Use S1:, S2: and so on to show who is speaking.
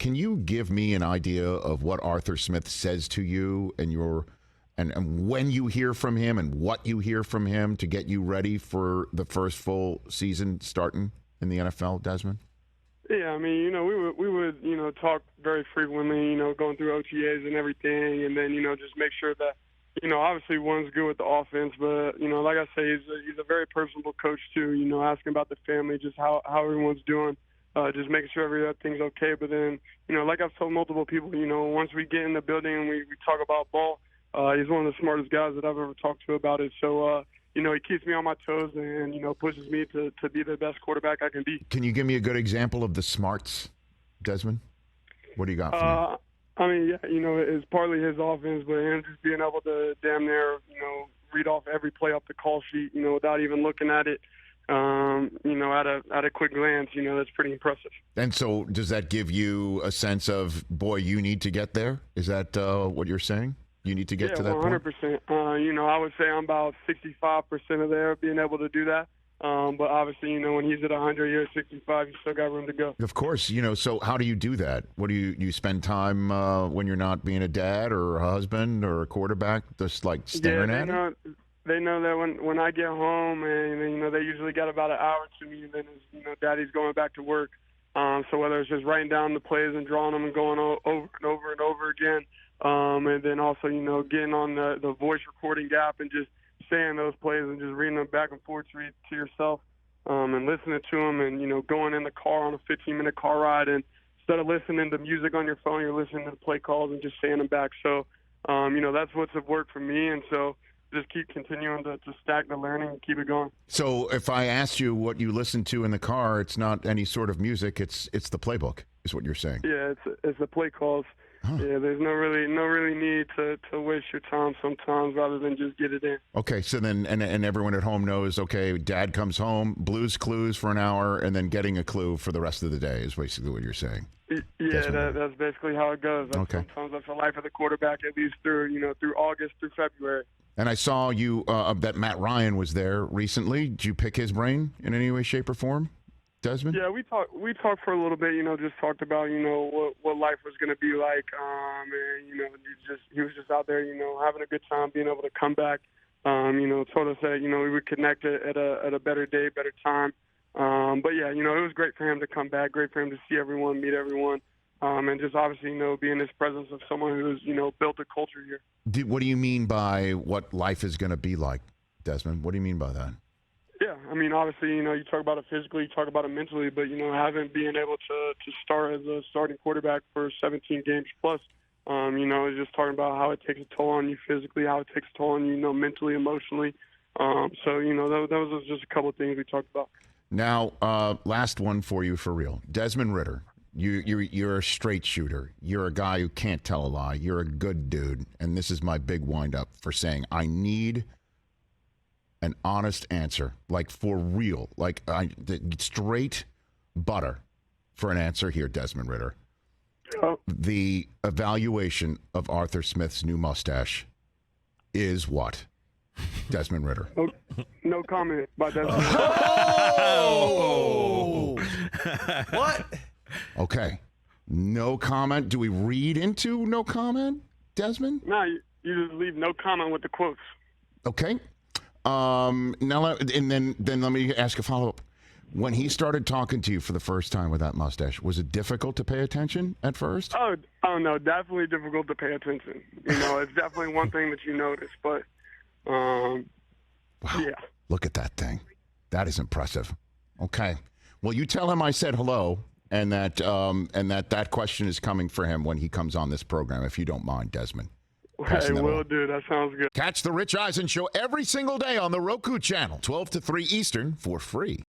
S1: can you give me an idea of what Arthur Smith says to you and when you hear from him and what you hear from him to get you ready for the first full season starting in the NFL, Desmond?
S2: Yeah, I mean, we would talk very frequently, going through OTAs and everything, and then, just make sure that, obviously one's good with the offense, but, like I say, he's a very personable coach too, asking about the family, just how everyone's doing, just making sure everything's okay. But then, like I've told multiple people, once we get in the building and we talk about ball, he's one of the smartest guys that I've ever talked to about it. So, he keeps me on my toes and, pushes me to be the best quarterback I can be.
S1: Can you give me a good example of the smarts, Desmond? What do you got for me?
S2: I mean, yeah, it's partly his offense, but him just being able to damn near, read off every play off the call sheet, without even looking at it, at a quick glance, that's pretty impressive. And
S1: so does that give you a sense of, boy, you need to get there? Is that what you're saying? You need to get to that
S2: 100%.
S1: point?
S2: I would say I'm about 65% of there being able to do that. But obviously, when he's at 100, you're at 65, you still got room to go.
S1: Of course, so how do you do that? What do you spend time when you're not being a dad or a husband or a quarterback, just like staring at it?
S2: They know that when I get home, and they usually got about an hour to me, and then Daddy's going back to work. So whether it's just writing down the plays and drawing them and going over and over and over again, and then also getting on the voice recording app and just saying those plays and just reading them back and forth to yourself, and listening to them, and going in the car on a 15-minute car ride, and instead of listening to music on your phone, you're listening to the play calls and just saying them back. So that's what's worked for me, and so just keep continuing to stack the learning and keep it going.
S1: So if I asked you what you listen to in the car, it's not any sort of music, it's the playbook, is what you're saying.
S2: Yeah, it's the play calls. Huh. Yeah, there's no really need to waste your time sometimes, rather than just get it in.
S1: Okay, so then and everyone at home knows, okay, Dad comes home, Blues Clues for an hour, and then getting a clue for the rest of the day is basically what you're saying.
S2: Yeah, that's basically how it goes. Sometimes that's the life of the quarterback, at least through August through February.
S1: And I saw you that Matt Ryan was there recently. Did you pick his brain in any way, shape, or form, Desmond?
S2: Yeah, we talked for a little bit. Just talked about what life was going to be like. And he was just out there, having a good time, being able to come back. Told us that we would connect at a better day, better time. But yeah, it was great for him to come back. Great for him to see everyone, meet everyone. And just obviously, be in this presence of someone who's, built a culture here.
S1: What do you mean by what life is going to be like, Desmond? What do you mean by that?
S2: Yeah, I mean, obviously, you talk about it physically, you talk about it mentally, but, being able to start as a starting quarterback for 17 games plus, is just talking about how it takes a toll on you physically, how it takes a toll on you, mentally, emotionally. So, those are just a couple of things we talked about.
S1: Now, last one for you for real. Desmond Ridder. You're a straight shooter. You're a guy who can't tell a lie. You're a good dude. And this is my big wind-up for saying I need an honest answer, like for real, like straight butter for an answer here, Desmond Ridder.
S2: Oh.
S1: The evaluation of Arthur Smith's new mustache is what, Desmond Ridder?
S2: No comment by Desmond.
S1: Oh! What? Okay. No comment. Do we read into no comment, Desmond?
S2: No, you just leave no comment with the quotes.
S1: Okay. Now, and then let me ask a follow-up. When he started talking to you for the first time with that mustache, was it difficult to pay attention at first?
S2: Oh no, definitely difficult to pay attention. It's definitely one thing that you notice, but
S1: wow.
S2: Yeah.
S1: Look at that thing. That is impressive. Okay. Well, you tell him I said hello. And that question is coming for him when he comes on this program, if you don't mind, Desmond.
S2: Hey, will do. That sounds good.
S1: Catch the Rich Eisen Show every single day on the Roku channel, 12 to 3 Eastern, for free.